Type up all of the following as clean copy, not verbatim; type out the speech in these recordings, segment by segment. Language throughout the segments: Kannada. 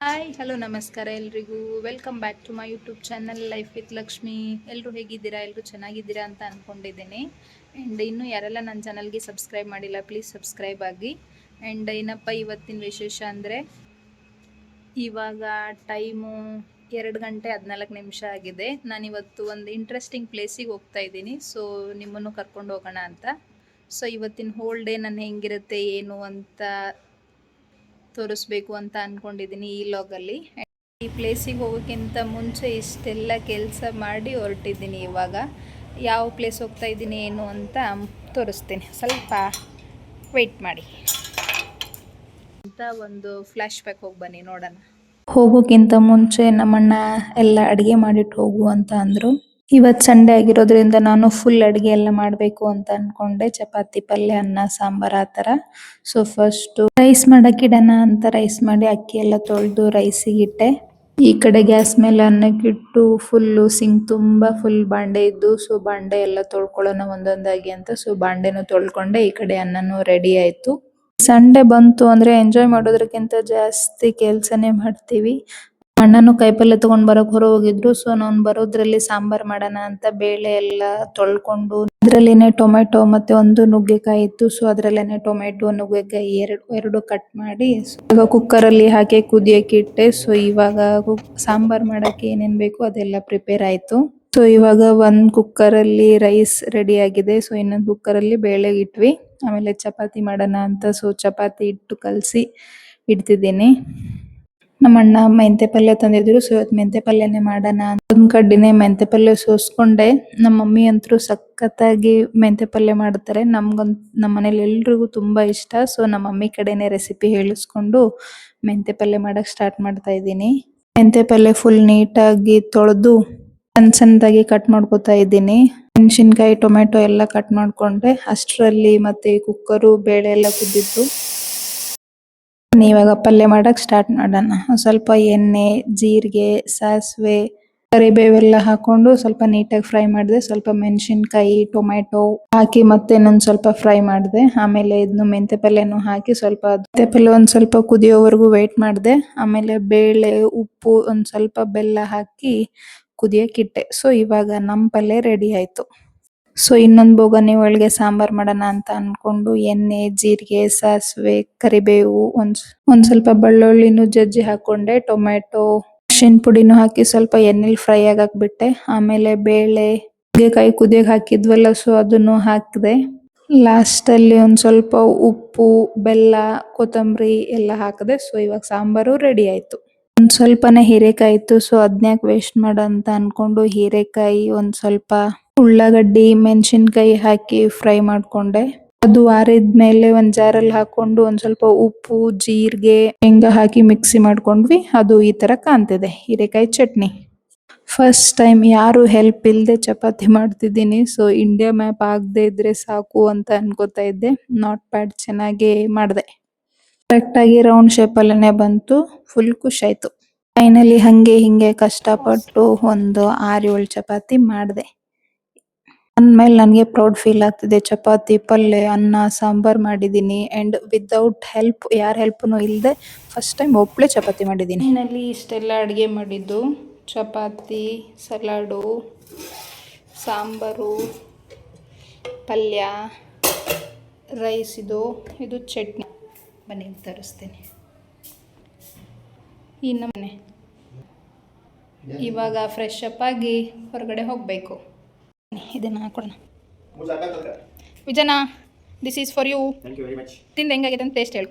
ಹಾಯ್ ಹಲೋ ನಮಸ್ಕಾರ ಎಲ್ರಿಗೂ. Welcome back to my YouTube channel life with Lakshmi. ಎಲ್ಲರೂ ಹೇಗಿದ್ದೀರಾ? ಎಲ್ಲರೂ ಚೆನ್ನಾಗಿದ್ದೀರಾ ಅಂತ ಅಂದ್ಕೊಂಡಿದ್ದೀನಿ. ಆ್ಯಂಡ್ ಇನ್ನೂ ಯಾರೆಲ್ಲ ನನ್ನ ಚಾನಲ್ಗೆ ಸಬ್ಸ್ಕ್ರೈಬ್ ಮಾಡಿಲ್ಲ ಪ್ಲೀಸ್ ಸಬ್ಸ್ಕ್ರೈಬ್ ಆಗಿ. ಆ್ಯಂಡ್ ಏನಪ್ಪ ಇವತ್ತಿನ ವಿಶೇಷ ಅಂದರೆ, ಇವಾಗ ಟೈಮು 2 ಗಂಟೆ 14 ನಿಮಿಷ ಆಗಿದೆ. ನಾನಿವತ್ತು ಒಂದು ಇಂಟ್ರೆಸ್ಟಿಂಗ್ ಪ್ಲೇಸಿಗೆ ಹೋಗ್ತಾ ಇದ್ದೀನಿ. ಸೊ ನಿಮ್ಮನ್ನು ಕರ್ಕೊಂಡು ಹೋಗೋಣ ಅಂತ. ಸೊ ಇವತ್ತಿನ ಹೋಲ್ ಡೇ ನಾನು ಹೆಂಗಿರುತ್ತೆ ಏನು ಅಂತ ತೋರಿಸ್ಬೇಕು ಅಂತ ಅಂದ್ಕೊಂಡಿದ್ದೀನಿ ಈ ಲಾಗಲ್ಲಿ. ಈ ಪ್ಲೇಸಿಗೆ ಹೋಗೋಕ್ಕಿಂತ ಮುಂಚೆ ಇಷ್ಟೆಲ್ಲ ಕೆಲಸ ಮಾಡಿ ಹೊರಟಿದ್ದೀನಿ. ಇವಾಗ ಯಾವ ಪ್ಲೇಸ್ ಹೋಗ್ತಾ ಇದ್ದೀನಿ ಏನು ಅಂತ ತೋರಿಸ್ತೀನಿ, ಸ್ವಲ್ಪ ವೆಯ್ಟ್ ಮಾಡಿ ಅಂತ. ಒಂದು ಫ್ಲ್ಯಾಶ್ ಬ್ಯಾಕ್ ಹೋಗಿ ಬನ್ನಿ ನೋಡೋಣ. ಹೋಗೋಕ್ಕಿಂತ ಮುಂಚೆ ನಮ್ಮಣ್ಣ ಎಲ್ಲ ಅಡುಗೆ ಮಾಡಿಟ್ಟು ಹೋಗು ಅಂತ ಅಂದರು. ಇವತ್ತು ಸಂಡೇ ಆಗಿರೋದ್ರಿಂದ ನಾನು ಫುಲ್ ಅಡುಗೆ ಎಲ್ಲ ಮಾಡಬೇಕು ಅಂತ ಅಂದ್ಕೊಂಡೆ. ಚಪಾತಿ, ಪಲ್ಯ, ಅನ್ನ, ಸಾಂಬಾರು ಆ ಥರ. ಸೊ ಫಸ್ಟು ರೈಸ್ ಮಾಡೋಕೆ ಇಡೋಣ ಅಂತ ರೈಸ್ ಮಾಡಿ ಅಕ್ಕಿ ಎಲ್ಲ ತೊಳೆದು ರೈಸಿಗೆ ಇಟ್ಟೆ. ಈ ಕಡೆ ಗ್ಯಾಸ್ ಮೇಲೆ ಅನ್ನಕ್ಕಿಟ್ಟು ಫುಲ್ಲು ಸಿಂಕ್ ತುಂಬ ಫುಲ್ ಬಾಂಡೆ ಇದ್ದು. ಸೊ ಬಾಂಡೆ ಎಲ್ಲ ತೊಳ್ಕೊಳ್ಳೋಣ ಒಂದೊಂದಾಗಿ ಅಂತ. ಸೊ ಬಾಂಡೆನೂ ತೊಳ್ಕೊಂಡೆ. ಈ ಕಡೆ ಅನ್ನನೂ ರೆಡಿ ಆಯಿತು. ಸಂಡೇ ಬಂತು ಅಂದರೆ ಎಂಜಾಯ್ ಮಾಡೋದಕ್ಕಿಂತ ಜಾಸ್ತಿ ಕೆಲಸನೇ ಮಾಡ್ತೀವಿ. ಅಣ್ಣನು ಕಾಯಿಪಲ್ಯ ತಗೊಂಡ್ ಬರಕ್ ಹೊರ ಹೋಗಿದ್ರು. ಸೊ ನಾನು ಬರೋದ್ರಲ್ಲಿ ಸಾಂಬಾರ್ ಮಾಡೋಣ ಅಂತ ಬೇಳೆ ಎಲ್ಲ ತೊಳ್ಕೊಂಡು, ಅದ್ರಲ್ಲೇನೆ ಟೊಮೆಟೊ ಮತ್ತೆ ಒಂದು ನುಗ್ಗೆಕಾಯಿ ಇತ್ತು. ಸೊ ಅದ್ರಲ್ಲೇನೆ ಟೊಮೆಟೊ ನುಗ್ಗೆಕಾಯಿ ಎರಡು ಕಟ್ ಮಾಡಿ ಇವಾಗ ಕುಕ್ಕರ್ ಅಲ್ಲಿ ಹಾಕಿ ಕುದಿಯಕ್ಕೆ ಇಟ್ಟೆ. ಸೊ ಇವಾಗ ಸಾಂಬಾರ್ ಮಾಡಕ್ಕೆ ಏನೇನ್ ಬೇಕು ಅದೆಲ್ಲ ಪ್ರಿಪೇರ್ ಆಯ್ತು. ಸೊ ಇವಾಗ ಒಂದ್ ಕುಕ್ಕರ್ ಅಲ್ಲಿ ರೈಸ್ ರೆಡಿ ಆಗಿದೆ. ಸೊ ಇನ್ನೊಂದು ಕುಕ್ಕರ್ ಅಲ್ಲಿ ಬೇಳೆ ಇಟ್ವಿ. ಆಮೇಲೆ ಚಪಾತಿ ಮಾಡೋಣ ಅಂತ ಸೊ ಚಪಾತಿ ಹಿಟ್ಟು ಕಲಸಿ ಇಡ್ತಿದ್ದೀನಿ. ನಮ್ಮ ಅಣ್ಣ ಮೆಂತೆ ಪಲ್ಯ ತಂದಿದ್ರು. ಸೊ ಇವತ್ತು ಮೆಂತೆ ಪಲ್ಯನೇ ಮಾಡೋಣ ಅಂತ ಒಂದ್ ಕಡ್ಡಿನೇ ಮೆಂತೆ ಪಲ್ಯ ಸೋಸ್ಕೊಂಡೆ. ನಮ್ಮ ಮಮ್ಮಿ ಅಂತೂ ಸಖತ್ತಾಗಿ ಮೆಂತೆ ಪಲ್ಯ ಮಾಡ್ತಾರೆ. ನಮ್ಮ ಮನೇಲಿ ಎಲ್ರಿಗೂ ತುಂಬಾ ಇಷ್ಟ. ಸೊ ನಮ್ಮ ಮಮ್ಮಿ ಕಡೆನೆ ರೆಸಿಪಿ ಹೇಳಿಸ್ಕೊಂಡು ಮೆಂತೆ ಪಲ್ಯ ಮಾಡಕ್ ಸ್ಟಾರ್ಟ್ ಮಾಡ್ತಾ ಇದ್ದೀನಿ. ಮೆಂತೆ ಪಲ್ಯ ಫುಲ್ ನೀಟಾಗಿ ತೊಳೆದು ಸಣ್ಣದಾಗಿ ಕಟ್ ಮಾಡ್ಕೊತಾ ಇದ್ದೀನಿ. ಮೆಣಸಿನ್ಕಾಯಿ, ಟೊಮೆಟೊ ಎಲ್ಲ ಕಟ್ ಮಾಡ್ಕೊಂಡೆ. ಅಷ್ಟರಲ್ಲಿ ಮತ್ತೆ ಕುಕ್ಕರು ಬೇಳೆ ಎಲ್ಲ ಕುದ್ದಿತ್ತು. ಇವಾಗ ಪಲ್ಯ ಮಾಡಕ್ ಸ್ಟಾರ್ಟ್ ಮಾಡೋಣ. ಸ್ವಲ್ಪ ಎಣ್ಣೆ, ಜೀರಿಗೆ, ಸಾಸಿವೆ, ಕರಿಬೇವೆಲ್ಲ ಹಾಕೊಂಡು ಸ್ವಲ್ಪ ನೀಟಾಗಿ ಫ್ರೈ ಮಾಡಿದೆ. ಸ್ವಲ್ಪ ಮೆಣಸಿನ್ಕಾಯಿ, ಟೊಮೆಟೊ ಹಾಕಿ ಮತ್ತೆ ಇನ್ನೊಂದ್ ಸ್ವಲ್ಪ ಫ್ರೈ ಮಾಡಿದೆ. ಆಮೇಲೆ ಇದನ್ನು ಮೆಂತೆ ಪಲ್ಯನೂ ಹಾಕಿ ಸ್ವಲ್ಪ ಮೆಂತೆ ಪಲ್ಯ ಒಂದ್ ಸ್ವಲ್ಪ ಕುದಿಯೋವರೆಗೂ ವೇಟ್ ಮಾಡಿದೆ. ಆಮೇಲೆ ಬೇಳೆ, ಉಪ್ಪು, ಒಂದ್ ಸ್ವಲ್ಪ ಬೆಲ್ಲ ಹಾಕಿ ಕುದಿಯಕ್ಕಿಟ್ಟೆ. ಸೊ ಇವಾಗ ನಮ್ ಪಲ್ಯ ರೆಡಿ ಆಯ್ತು. ಸೊ ಇನ್ನೊಂದು ಬೋಗಣಿ ಒಳಗೆ ಸಾಂಬಾರ್ ಮಾಡೋಣ ಅಂತ ಅನ್ಕೊಂಡು ಎಣ್ಣೆ, ಜೀರಿಗೆ, ಸಾಸಿವೆ, ಕರಿಬೇವು, ಒಂದ್ ಸ್ವಲ್ಪ ಬೆಳ್ಳುಳ್ಳಿನೂ ಜಜ್ಜಿ ಹಾಕೊಂಡೆ. ಟೊಮೆಟೊ, ಅರಿಶಿನ ಪುಡಿನೂ ಹಾಕಿ ಸ್ವಲ್ಪ ಎಣ್ಣೆಲಿ ಫ್ರೈ ಆಗಕ್ ಬಿಟ್ಟೆ. ಆಮೇಲೆ ಬೇಳೆ, ನುಗ್ಗೆಕಾಯಿ ಕುದಿಯಕ್ ಹಾಕಿದ್ವಲ್ಲ ಸೊ ಅದನ್ನು ಹಾಕಿದೆ. ಲಾಸ್ಟ್ ಅಲ್ಲಿ ಒಂದ್ ಸ್ವಲ್ಪ ಉಪ್ಪು, ಬೆಲ್ಲ, ಕೊತ್ತಂಬರಿ ಎಲ್ಲ ಹಾಕಿದೆ. ಸೊ ಇವಾಗ ಸಾಂಬಾರು ರೆಡಿ ಆಯ್ತು. ಒಂದ್ ಸ್ವಲ್ಪನೇ ಹೀರೆಕಾಯಿ ಇತ್ತು. ಸೊ ಅದ್ನ್ಯಾಕ್ ವೇಸ್ಟ್ ಮಾಡಂತ ಅನ್ಕೊಂಡು ಹೀರೆಕಾಯಿ, ಒಂದ್ ಸ್ವಲ್ಪ ಉಳ್ಳಾಗಡ್ಡಿ, ಮೆಣಸಿನ್ಕಾಯಿ ಹಾಕಿ ಫ್ರೈ ಮಾಡ್ಕೊಂಡೆ. ಅದು ಆರಿದ್ಮೇಲೆ ಒಂದ್ ಜಾರಲ್ಲಿ ಹಾಕೊಂಡು ಒಂದ್ ಸ್ವಲ್ಪ ಉಪ್ಪು, ಜೀರಿಗೆ, ಶೇಂಗಾ ಹಾಕಿ ಮಿಕ್ಸಿ ಮಾಡ್ಕೊಂಡ್ವಿ. ಅದು ಈ ತರ ಕಾಣ್ತಿದೆ, ಹೀರೆಕಾಯಿ ಚಟ್ನಿ. ಫಸ್ಟ್ ಟೈಮ್ ಯಾರು ಹೆಲ್ಪ್ ಇಲ್ದೆ ಚಪಾತಿ ಮಾಡ್ತಿದ್ದೀನಿ. ಸೊ ಇಂಡಿಯಾ ಮ್ಯಾಪ್ ಆಗದೆ ಇದ್ರೆ ಸಾಕು ಅಂತ ಅನ್ಕೋತಾ ಇದ್ದೆ. ನಾಟ್ ಬ್ಯಾಡ್, ಚೆನ್ನಾಗಿ ಮಾಡಿದೆ. ಕರೆಕ್ಟ್ ಆಗಿ ರೌಂಡ್ ಶೇಪ್ ಅಲ್ಲೇ ಬಂತು. ಫುಲ್ ಖುಷಿ ಆಯ್ತು. ಫೈನಲಿ ಹಂಗೆ ಹಿಂಗೆ ಕಷ್ಟಪಟ್ಟು ಒಂದು 6-7 ಚಪಾತಿ ಮಾಡಿದೆ. ಅಂದ್ಮೇಲೆ ನನಗೆ ಪ್ರೌಡ್ ಫೀಲ್ ಆಗ್ತಿದೆ. ಚಪಾತಿ, ಪಲ್ಯ, ಅನ್ನ, ಸಾಂಬಾರ್ ಮಾಡಿದ್ದೀನಿ. ಅಂಡ್ ವಿದೌಟ್ ಹೆಲ್ಪ್, ಯಾರ ಹೆಲ್ಪ್ನು ಇಲ್ಲದೆ ಫಸ್ಟ್ ಟೈಮ್ ಒಬ್ಬಳೇ ಚಪಾತಿ ಮಾಡಿದ್ದೀನಿ. ಮನೆಯಲ್ಲಿ ಇಷ್ಟೆಲ್ಲ ಅಡುಗೆ ಮಾಡಿದ್ದು: ಚಪಾತಿ, ಸಲಾಡು, ಸಾಂಬಾರು, ಪಲ್ಯ, ರೈಸ್, ಇದು ಚಟ್ನಿ. ಬನ್ನಿ ತರಿಸ್ತೀನಿ. ಈ ನಮ್ಮನೆ ಇವಾಗ ಫ್ರೆಶ್ ಅಪ್ ಆಗಿ ಹೊರಗಡೆ ಹೋಗಬೇಕು. ಇದನ್ನು ಹಾಕೊಳ್ಳೋಣ. ವಿಜನಾ, ದಿಸ್ ಈಸ್ ಫಾರ್ ಯು. ತಿಂದು ಹೆಂಗಾಗಿದೆ ಅಂತ ಟೇಸ್ಟ್ ಹೇಳು.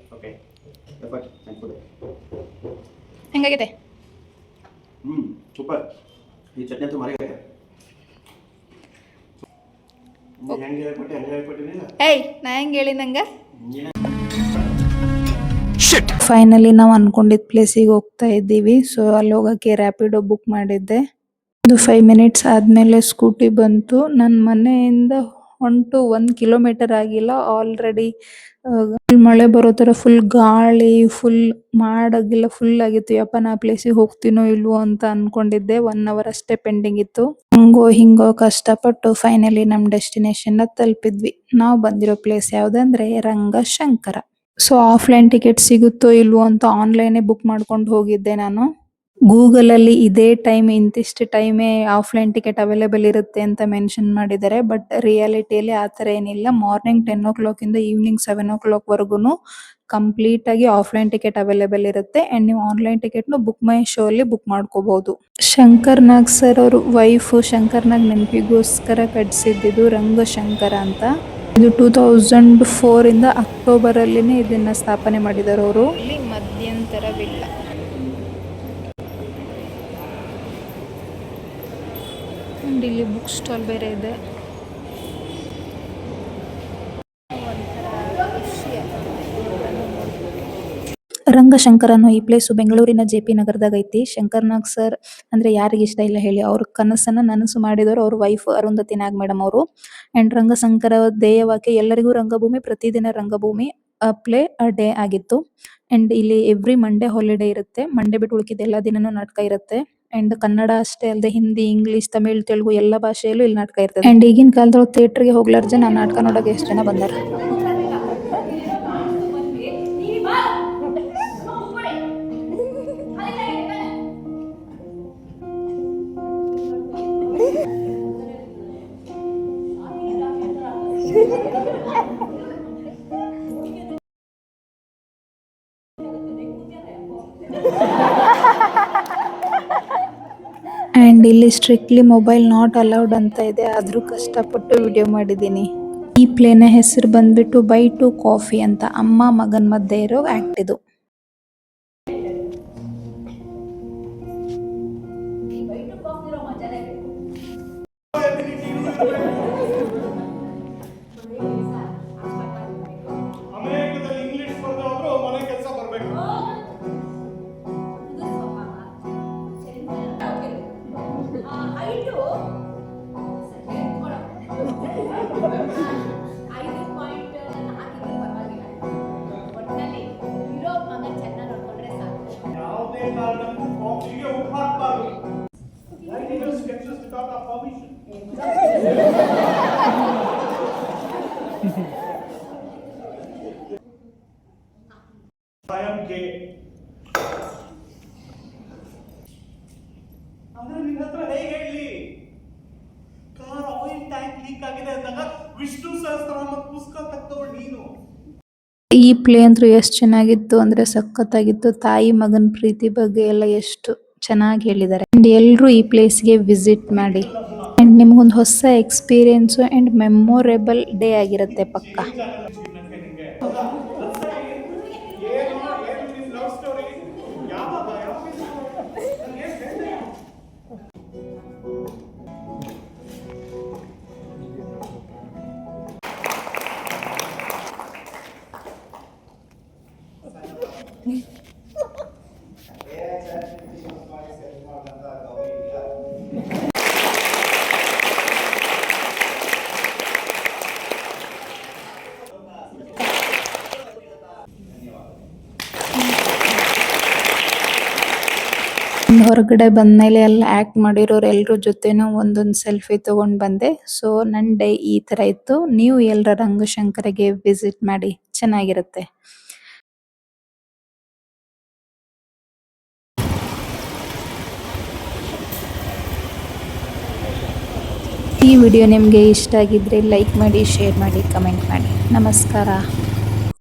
ಹೆಂಗಾಗಿದೆ? ಸೂಪರ್. ಈ ಚಟ್ನಿ ಅಂತೂ ಮಾರಿದೆ. ಏಯ್, ನಾ ಹೆಂಗೆ ಹೇಳಿ ನಂಗೆ? ಫೈನಲಿ ನಾವು ಅನ್ಕೊಂಡಿದ್ದ ಪ್ಲೇಸಿಗೆ ಹೋಗ್ತಾ ಇದ್ದೀವಿ. ಸೊ ಅಲ್ಲಿ ಹೋಗೋಕ್ಕೆ ರ್ಯಾಪಿಡೋ ಬುಕ್ ಮಾಡಿದ್ದೆ. ಒಂದು 5 ಮಿನಿಟ್ಸ್ ಆದಮೇಲೆ ಸ್ಕೂಟಿ ಬಂತು. ನನ್ನ ಮನೆಯಿಂದ ಹೊಂಟು 1 ಕಿಲೋಮೀಟರ್ ಆಗಿಲ್ಲ, ಆಲ್ರೆಡಿ ಮಳೆ ಬರೋ ಥರ ಫುಲ್ ಗಾಳಿ, ಫುಲ್ ಮಾಡಾಗಿಲ್ಲ, ಫುಲ್ ಆಗಿತ್ತು. ಯಪ್ಪ, ನಾ ಪ್ಲೇಸಿಗೆ ಹೋಗ್ತೀನೋ ಇಲ್ವೋ ಅಂತ ಅನ್ಕೊಂಡಿದ್ದೆ. 1 ಅವರ್ ಅಷ್ಟೇ ಪೆಂಡಿಂಗ್ ಇತ್ತು. ಹಂಗೋ ಹಿಂಗೋ ಕಷ್ಟಪಟ್ಟು ಫೈನಲಿ ನಮ್ಮ ಡೆಸ್ಟಿನೇಷನ್ನ ತಲುಪಿದ್ವಿ. ನಾವು ಬಂದಿರೋ ಪ್ಲೇಸ್ ಯಾವುದಂದ್ರೆ ರಂಗಶಂಕರ. ಸೊ ಆಫ್ಲೈನ್ ಟಿಕೆಟ್ ಸಿಗುತ್ತೋ ಇಲ್ವೋ ಅಂತ ಆನ್ಲೈನೇ ಬುಕ್ ಮಾಡ್ಕೊಂಡು ಹೋಗಿದ್ದೆ ನಾನು. ಗೂಗಲಲ್ಲಿ ಇದೇ ಟೈಮ್ ಇಂತಿಷ್ಟು ಟೈಮೇ ಆಫ್ಲೈನ್ ಟಿಕೆಟ್ ಅವೈಲೇಬಲ್ ಇರುತ್ತೆ ಅಂತ ಮೆನ್ಷನ್ ಮಾಡಿದ್ದಾರೆ. ಬಟ್ ರಿಯಾಲಿಟಿಯಲ್ಲಿ ಆ ಥರ ಏನಿಲ್ಲ. ಮಾರ್ನಿಂಗ್ 10 ಇಂದ ಈವ್ನಿಂಗ್ 7 ಕಂಪ್ಲೀಟ್ ಆಗಿ ಆಫ್ಲೈನ್ ಟಿಕೆಟ್ ಅವೈಲೇಬಲ್ ಇರುತ್ತೆ. ಆ್ಯಂಡ್ ನೀವು ಆನ್ಲೈನ್ ಟಿಕೆಟ್ನು ಬುಕ್ ಮೈ ಶೋ ಅಲ್ಲಿ ಬುಕ್ ಮಾಡ್ಕೋಬಹುದು. ಶಂಕರ್ ನಾಗ್ ಸರ್ ಅವ್ರ ವೈಫ್ ಶಂಕರ್ ನಾಗ್ ನೆನಪಿಗೋಸ್ಕರ ಕಟ್ಸಿದ್ದು ರಂಗಶಂಕರ ಅಂತ. ಇದು 2004 ಇಂದ ಅಕ್ಟೋಬರ್ ಅಲ್ಲಿನೇ ಇದನ್ನ ಸ್ಥಾಪನೆ ಮಾಡಿದ್ದಾರೆ ಅವರು. ಇಲ್ಲಿ ಮಧ್ಯಂತರವಿಲ್ಲ. ಅಂಡ್ ಇಲ್ಲಿ ಬುಕ್ ಸ್ಟಾಲ್ ಬೇರೆ ಇದೆ. ರಂಗಶಂಕರ ಅನ್ನೋ ಈ ಪ್ಲೇಸು ಬೆಂಗಳೂರಿನ JP ನಗರದಾಗ ಐತಿ. ಶಂಕರ್ ನಾಗ್ ಸರ್ ಅಂದ್ರೆ ಯಾರಿಗೆ ಇಷ್ಟ ಇಲ್ಲ ಹೇಳಿ. ಅವ್ರ ಕನಸನ್ನ ನನಸು ಮಾಡಿದವರು ಅವ್ರ ವೈಫ್ ಅರುಂಧತಿ ನಾಗ್ ಮೇಡಮ್ ಅವರು. ಅಂಡ್ ರಂಗಶಂಕರ ಧ್ಯೇಯವಾಕ್ಯ ಎಲ್ಲರಿಗೂ ರಂಗಭೂಮಿ, ಪ್ರತಿದಿನ ರಂಗಭೂಮಿ, ಪ್ಲೇ ಅ ಡೇ ಆಗಿತ್ತು. ಅಂಡ್ ಇಲ್ಲಿ ಎವ್ರಿ ಮಂಡೇ ಹಾಲಿಡೇ ಇರುತ್ತೆ. ಮಂಡೇ ಬಿಟ್ಟು ಉಳ್ಕಿದ ಎಲ್ಲ ದಿನನೂ ನಾಟಕ ಇರುತ್ತೆ. ಅಂಡ್ ಕನ್ನಡ ಅಷ್ಟೇ ಅಲ್ಲದೆ ಹಿಂದಿ, ಇಂಗ್ಲಿಷ್, ತಮಿಳ್, ತೆಲುಗು ಎಲ್ಲ ಭಾಷೆಯಲ್ಲೂ ಇಲ್ಲಿ ನಾಟಕ ಇರ್ತದೆ. ಅಂಡ್ ಈಗಿನ ಕಾಲದೊಳಗೆ ಥಿಯೇಟರ್ಗೆ ಹೋಗ್ಲಾರ ಜನ ನಾಟಕ ನೋಡಕ್ಕೆ ಎಷ್ಟು ಜನ ಬಂದಾರ. ಆ್ಯಂಡ್ ಇಲ್ಲಿ ಸ್ಟ್ರಿಕ್ಟ್ಲಿ ಮೊಬೈಲ್ ನಾಟ್ ಅಲೌಡ್ ಅಂತ ಇದೆ. ಆದರೂ ಕಷ್ಟಪಟ್ಟು ವಿಡಿಯೋ ಮಾಡಿದ್ದೀನಿ. ಈ ಪ್ಲೇನ ಹೆಸರು ಬಂದ್ಬಿಟ್ಟು ಬೈ ಟು ಕಾಫಿ ಅಂತ. ಅಮ್ಮ ಮಗನ್ ಮಧ್ಯೆ ಇರೋ ಆ್ಯಕ್ಟ್ ಇದು. ಅಮೆರಿಕದಲ್ಲಿ ಇಂಗ್ಲಿಷ್ ಬರ್ದವರು ಮನೆ ಕೆಲಸ ಬರಬೇಕು. ಯಾವುದೇ ಕಾರಣಕ್ಕೂ ಕಾಫಿಗೆ ಉಪ್ಪು ಹಾಕಬಾರ್ದು. sketches without our permission. I am gay. ಅಂದ್ರೆ ನಿನ್ನ ಹತ್ರ ಹೇಗೆ ಹೇಳಿ? ಕಾರ್ ಆಯಿಲ್ ಟ್ಯಾಂಕ್ ಲೀಕ್ ಆಗಿದೆ ಅಂದಾಗ ವಿಷ್ಣು ಸಹಸ್ರನಾಮ ಪುಸ್ತಕ ತೆಗೆದವಳು ನೀನು. ಈ ಪ್ಲೇ ಅಂತೂ ಎಷ್ಟು ಚೆನ್ನಾಗಿತ್ತು ಅಂದ್ರೆ ಸಖತ್ತಾಗಿತ್ತು. ತಾಯಿ ಮಗನ ಪ್ರೀತಿ ಬಗ್ಗೆ ಎಲ್ಲ ಎಷ್ಟು ಚೆನ್ನಾಗಿ ಹೇಳಿದ್ದಾರೆ. ಅಂಡ್ ಎಲ್ಲರೂ ಈ ಪ್ಲೇಸ್ಗೆ ವಿಸಿಟ್ ಮಾಡಿ. ಅಂಡ್ ನಿಮ್ಗೊಂದು ಹೊಸ ಎಕ್ಸ್ಪೀರಿಯನ್ಸು ಅಂಡ್ ಮೆಮೊರೇಬಲ್ ಡೇ ಆಗಿರುತ್ತೆ ಪಕ್ಕ. ಹೊರಗಡೆ ಬಂದ್ಮೇಲೆ ಎಲ್ಲ ಆಕ್ಟ್ ಮಾಡಿರೋರು ಎಲ್ಲರ ಜೊತೆನೂ ಒಂದೊಂದು ಸೆಲ್ಫಿ ತಗೊಂಡ್ ಬಂದೆ. ಸೊ ನನ್ನ ಡೇ ಈ ತರ ಇತ್ತು. ನೀವು ಎಲ್ಲರ ರಂಗಶಂಕರಿಗೆ ವಿಸಿಟ್ ಮಾಡಿ, ಚೆನ್ನಾಗಿರುತ್ತೆ. ಈ ವಿಡಿಯೋ ನಿಮಗೆ ಇಷ್ಟ ಆಗಿದ್ರೆ ಲೈಕ್ ಮಾಡಿ, ಶೇರ್ ಮಾಡಿ, ಕಮೆಂಟ್ ಮಾಡಿ. ನಮಸ್ಕಾರ.